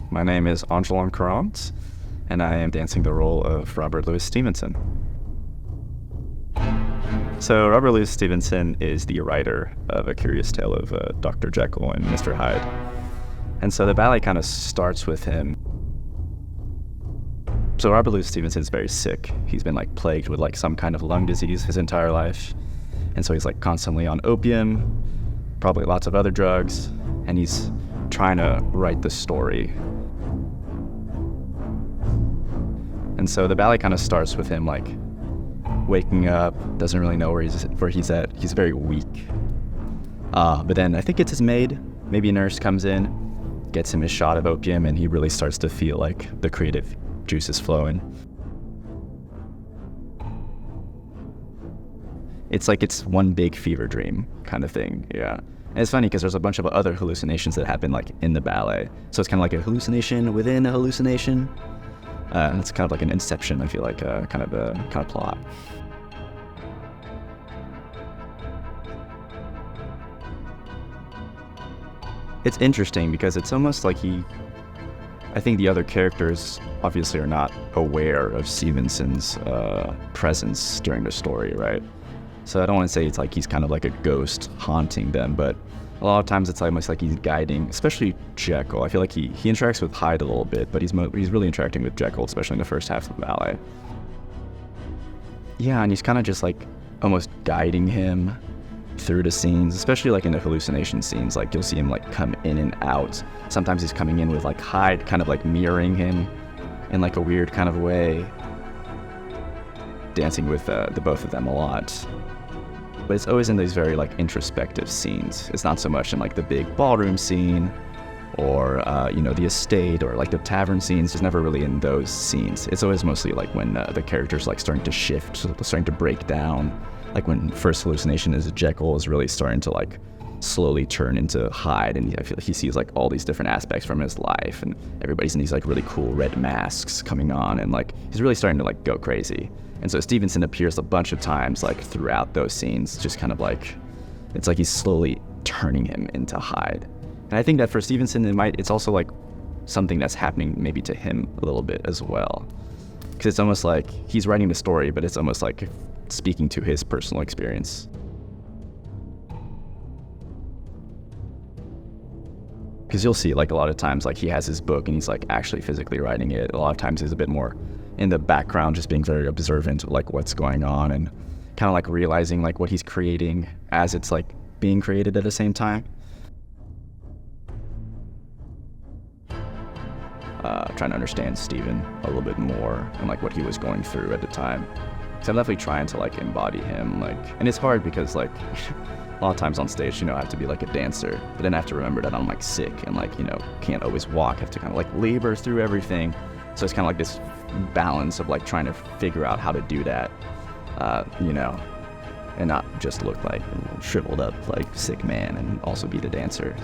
My name is Angelin Carrant, and I am dancing the role of Robert Louis Stevenson. So Robert Louis Stevenson is the writer of A Curious Tale of Dr. Jekyll and Mr. Hyde. And so the ballet kind of starts with him. So Robert Louis Stevenson is very sick. He's been plagued with some kind of lung disease his entire life. And so he's constantly on opium, probably lots of other drugs, and he's trying to write the story. And so the ballet kind of starts with him waking up, doesn't really know where he's at. He's very weak. But then I think it's his maid, maybe a nurse comes in, gets him his shot of opium, and he really starts to feel the creative juices flowing. It's one big fever dream kind of thing, yeah. And it's funny because there's a bunch of other hallucinations that happen in the ballet. So it's kind of like a hallucination within a hallucination. And it's kind of like an Inception, I feel kind of plot. It's interesting because it's almost like I think the other characters obviously are not aware of Stevenson's presence during the story, right? So I don't want to say it's he's kind of like a ghost haunting them, but a lot of times it's almost like he's guiding, especially Jekyll. I feel like he interacts with Hyde a little bit, but he's really interacting with Jekyll, especially in the first half of the ballet. Yeah, and he's kind of just almost guiding him through the scenes, especially in the hallucination scenes. You'll see him come in and out. Sometimes he's coming in with Hyde kind of mirroring him in a weird kind of way, dancing with the both of them a lot. But it's always in these very introspective scenes. It's not so much in the big ballroom scene or the estate or the tavern scenes. It's never really in those scenes. It's always mostly when the characters starting to shift, starting to break down. When first hallucination is Jekyll is really starting to slowly turn into Hyde, and I feel he sees all these different aspects from his life, and everybody's in these really cool red masks coming on, and he's really starting to go crazy. And so Stevenson appears a bunch of times throughout those scenes, just kind of it's he's slowly turning him into Hyde. And I think that for Stevenson it's also something that's happening maybe to him a little bit as well, because it's almost he's writing the story, but it's almost speaking to his personal experience. Because you'll see a lot of times he has his book and he's actually physically writing it. A lot of times he's a bit more in the background, just being very observant of what's going on, and kind of realizing what he's creating as it's being created at the same time. Trying to understand Steven a little bit more and what he was going through at the time. So I'm definitely trying to embody him, and it's hard because a lot of times on stage, I have to be a dancer, but then I have to remember that I'm sick and can't always walk. I have to kind of labor through everything. So it's kind of this balance of trying to figure out how to do that, and not just look shriveled up sick man and also be the dancer.